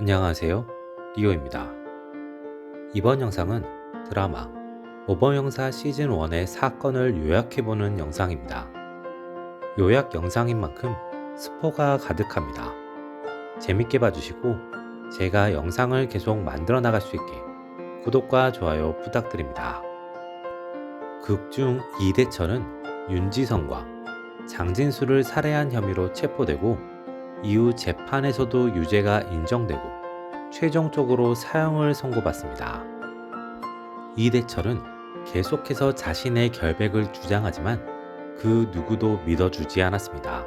안녕하세요. 리오입니다. 이번 영상은 드라마 모범형사 시즌 1의 사건을 요약해보는 영상입니다. 요약 영상인 만큼 스포가 가득합니다. 재밌게 봐주시고 제가 영상을 계속 만들어 나갈 수 있게 구독과 좋아요 부탁드립니다. 극중 이대철은 윤지성과 장진수를 살해한 혐의로 체포되고 이후 재판에서도 유죄가 인정되고 최종적으로 사형을 선고받습니다. 이대철은 계속해서 자신의 결백을 주장하지만 그 누구도 믿어주지 않았습니다.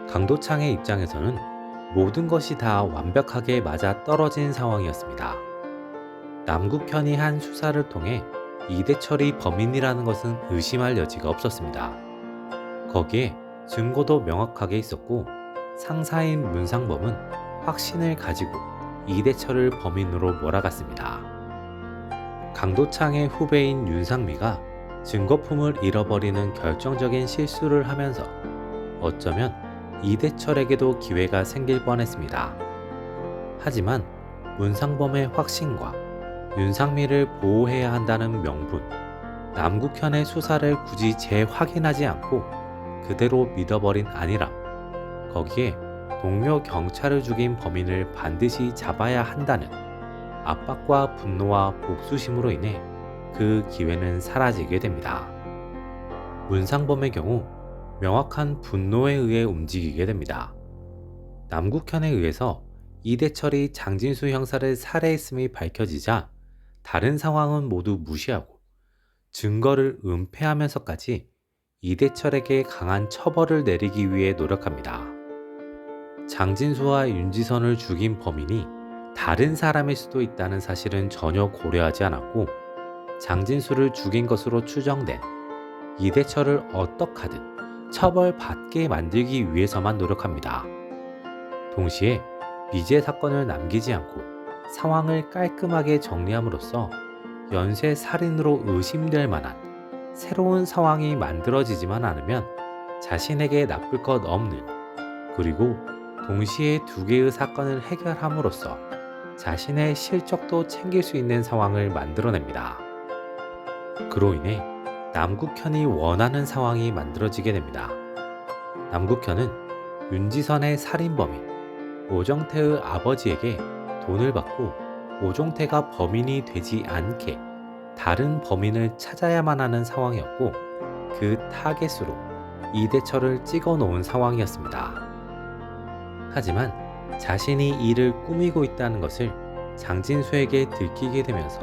강도창의 입장에서는 모든 것이 다 완벽하게 맞아 떨어진 상황이었습니다. 남국현이 한 수사를 통해 이대철이 범인이라는 것은 의심할 여지가 없었습니다. 거기에 증거도 명확하게 있었고 상사인 문상범은 확신을 가지고 이대철을 범인으로 몰아갔습니다. 강도창의 후배인 윤상미가 증거품을 잃어버리는 결정적인 실수를 하면서 어쩌면 이대철에게도 기회가 생길 뻔했습니다. 하지만 문상범의 확신과 윤상미를 보호해야 한다는 명분, 남국현의 수사를 굳이 재확인하지 않고 그대로 믿어버린 안일함, 거기에 동료 경찰을 죽인 범인을 반드시 잡아야 한다는 압박과 분노와 복수심으로 인해 그 기회는 사라지게 됩니다. 문상범의 경우 명확한 분노에 의해 움직이게 됩니다. 남국현에 의해서 이대철이 장진수 형사를 살해했음이 밝혀지자 다른 상황은 모두 무시하고 증거를 은폐하면서까지 이대철에게 강한 처벌을 내리기 위해 노력합니다. 장진수와 윤지선을 죽인 범인이 다른 사람일 수도 있다는 사실은 전혀 고려하지 않았고 장진수를 죽인 것으로 추정된 이대철을 어떡하든 처벌받게 만들기 위해서만 노력합니다. 동시에 미제 사건을 남기지 않고 상황을 깔끔하게 정리함으로써 연쇄 살인으로 의심될 만한 새로운 상황이 만들어지지만 않으면 자신에게 나쁠 것 없는, 그리고 동시에 두 개의 사건을 해결함으로써 자신의 실적도 챙길 수 있는 상황을 만들어냅니다. 그로 인해 남국현이 원하는 상황이 만들어지게 됩니다. 남국현은 윤지선의 살인범인 오정태의 아버지에게 돈을 받고 오정태가 범인이 되지 않게 다른 범인을 찾아야만 하는 상황이었고 그 타겟으로 이대철을 찍어 놓은 상황이었습니다. 하지만 자신이 이를 꾸미고 있다는 것을 장진수에게 들키게 되면서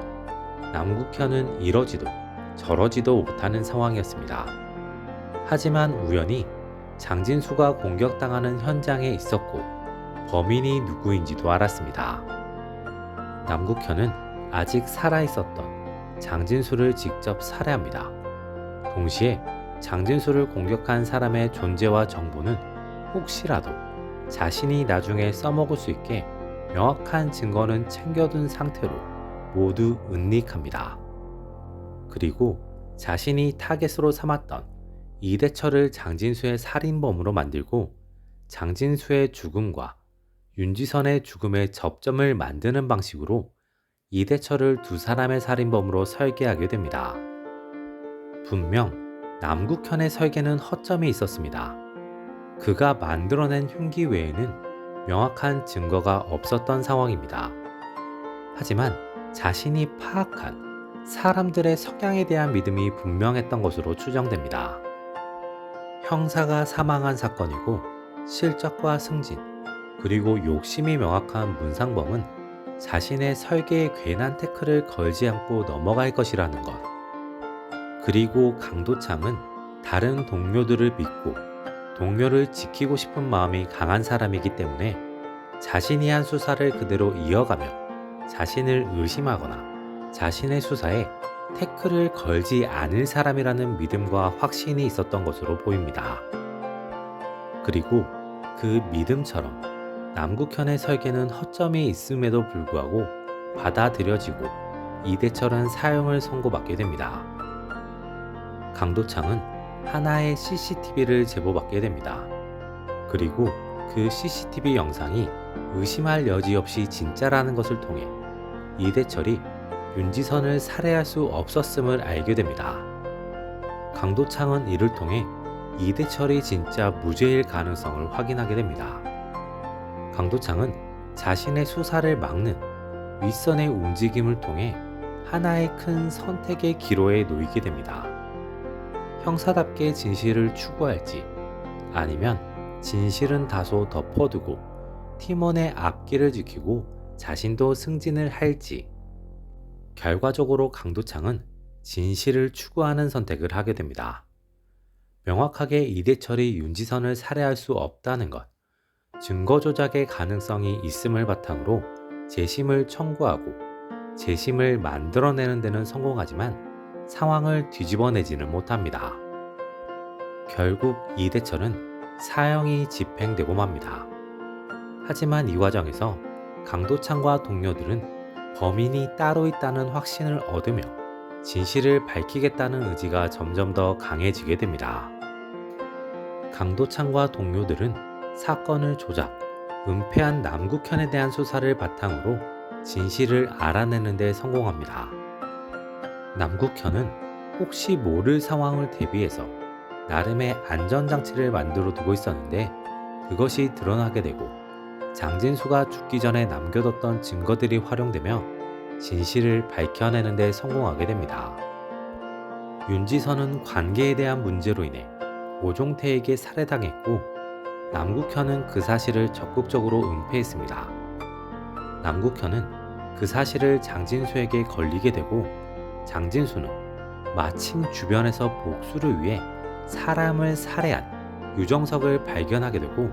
남국현은 이러지도 저러지도 못하는 상황이었습니다. 하지만 우연히 장진수가 공격당하는 현장에 있었고 범인이 누구인지도 알았습니다. 남국현은 아직 살아있었던 장진수를 직접 살해합니다. 동시에 장진수를 공격한 사람의 존재와 정보는 혹시라도 자신이 나중에 써먹을 수 있게 명확한 증거는 챙겨둔 상태로 모두 은닉합니다. 그리고 자신이 타겟으로 삼았던 이대철을 장진수의 살인범으로 만들고 장진수의 죽음과 윤지선의 죽음의 접점을 만드는 방식으로 이대철을 두 사람의 살인범으로 설계하게 됩니다. 분명 남국현의 설계는 허점이 있었습니다. 그가 만들어낸 흉기 외에는 명확한 증거가 없었던 상황입니다. 하지만 자신이 파악한 사람들의 성향에 대한 믿음이 분명했던 것으로 추정됩니다. 형사가 사망한 사건이고 실적과 승진, 그리고 욕심이 명확한 문상범은 자신의 설계에 괜한 태클을 걸지 않고 넘어갈 것이라는 것. 그리고 강도창은 다른 동료들을 믿고 동료를 지키고 싶은 마음이 강한 사람이기 때문에 자신이 한 수사를 그대로 이어가며 자신을 의심하거나 자신의 수사에 태클을 걸지 않을 사람이라는 믿음과 확신이 있었던 것으로 보입니다. 그리고 그 믿음처럼 남국현의 설계는 허점이 있음에도 불구하고 받아들여지고 이대철은 사형을 선고받게 됩니다. 강도창은 하나의 CCTV를 제보받게 됩니다. 그리고 그 CCTV 영상이 의심할 여지 없이 진짜라는 것을 통해 이대철이 윤지선을 살해할 수 없었음을 알게 됩니다. 강도창은 이를 통해 이대철이 진짜 무죄일 가능성을 확인하게 됩니다. 강도창은 자신의 수사를 막는 윗선의 움직임을 통해 하나의 큰 선택의 기로에 놓이게 됩니다. 형사답게 진실을 추구할지 아니면 진실은 다소 덮어두고 팀원의 앞길을 지키고 자신도 승진을 할지. 결과적으로 강도창은 진실을 추구하는 선택을 하게 됩니다. 명확하게 이대철이 윤지선을 살해할 수 없다는 것, 증거 조작의 가능성이 있음을 바탕으로 재심을 청구하고 재심을 만들어내는 데는 성공하지만 상황을 뒤집어내지는 못합니다. 결국 이대철은 사형이 집행되고 맙니다. 하지만 이 과정에서 강도창과 동료들은 범인이 따로 있다는 확신을 얻으며 진실을 밝히겠다는 의지가 점점 더 강해지게 됩니다. 강도창과 동료들은 사건을 조작, 은폐한 남국현에 대한 수사를 바탕으로 진실을 알아내는 데 성공합니다. 남국현은 혹시 모를 상황을 대비해서 나름의 안전장치를 만들어 두고 있었는데 그것이 드러나게 되고 장진수가 죽기 전에 남겨뒀던 증거들이 활용되며 진실을 밝혀내는 데 성공하게 됩니다. 윤지선은 관계에 대한 문제로 인해 오종태에게 살해당했고 남국현은 그 사실을 적극적으로 은폐했습니다. 남국현은 그 사실을 장진수에게 걸리게 되고 장진수는 마침 주변에서 복수를 위해 사람을 살해한 유정석을 발견하게 되고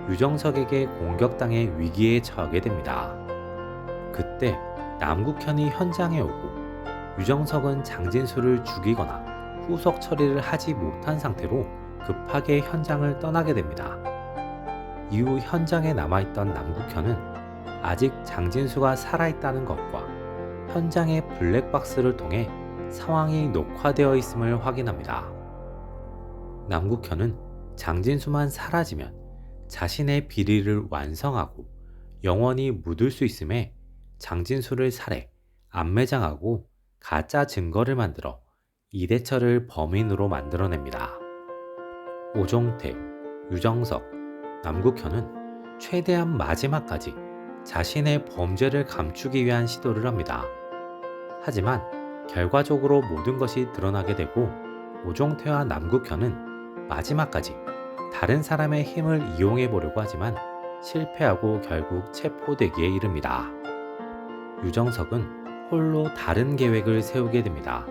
유정석에게 공격당해 위기에 처하게 됩니다. 그때 남국현이 현장에 오고 유정석은 장진수를 죽이거나 후속 처리를 하지 못한 상태로 급하게 현장을 떠나게 됩니다. 이후 현장에 남아있던 남국현은 아직 장진수가 살아있다는 것과 현장의 블랙박스를 통해 상황이 녹화되어 있음을 확인합니다. 남국현은 장진수만 사라지면 자신의 비리를 완성하고 영원히 묻을 수 있음에 장진수를 살해, 암매장하고 가짜 증거를 만들어 이대철을 범인으로 만들어냅니다. 오종태, 유정석, 남국현은 최대한 마지막까지 자신의 범죄를 감추기 위한 시도를 합니다. 하지만 결과적으로 모든 것이 드러나게 되고 오종태와 남국현은 마지막까지 다른 사람의 힘을 이용해 보려고 하지만 실패하고 결국 체포되기에 이릅니다. 유정석은 홀로 다른 계획을 세우게 됩니다.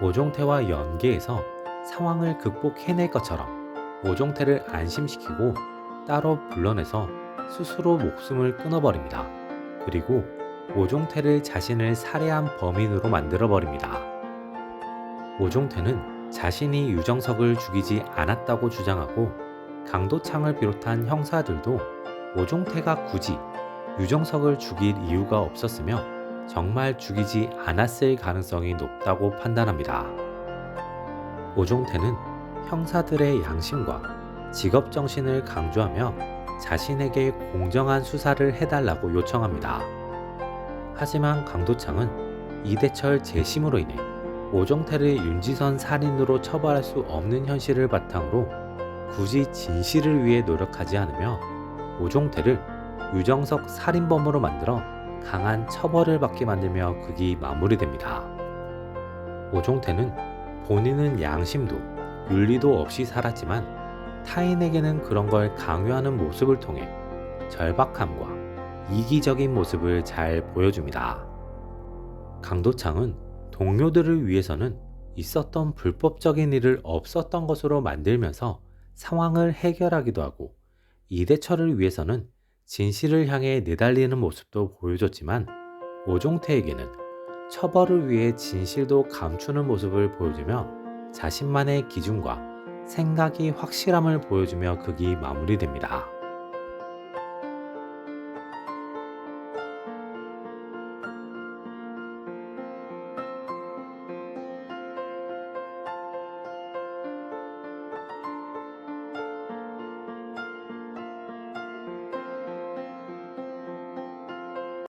오종태와 연계해서 상황을 극복해낼 것처럼 오종태를 안심시키고 따로 불러내서 스스로 목숨을 끊어버립니다. 그리고 오종태를 자신을 살해한 범인으로 만들어버립니다. 오종태는 자신이 유정석을 죽이지 않았다고 주장하고 강도창을 비롯한 형사들도 오종태가 굳이 유정석을 죽일 이유가 없었으며 정말 죽이지 않았을 가능성이 높다고 판단합니다. 오종태는 형사들의 양심과 직업정신을 강조하며 자신에게 공정한 수사를 해달라고 요청합니다. 하지만 강도창은 이대철 재심으로 인해 오종태를 윤지선 살인으로 처벌할 수 없는 현실을 바탕으로 굳이 진실을 위해 노력하지 않으며 오종태를 유정석 살인범으로 만들어 강한 처벌을 받게 만들며 극이 마무리됩니다. 오종태는 본인은 양심도 윤리도 없이 살았지만 타인에게는 그런 걸 강요하는 모습을 통해 절박함과 이기적인 모습을 잘 보여줍니다. 강도창은 동료들을 위해서는 있었던 불법적인 일을 없었던 것으로 만들면서 상황을 해결하기도 하고 이대철을 위해서는 진실을 향해 내달리는 모습도 보여줬지만 오종태에게는 처벌을 위해 진실도 감추는 모습을 보여주며 자신만의 기준과 생각이 확실함을 보여주며 극이 마무리됩니다.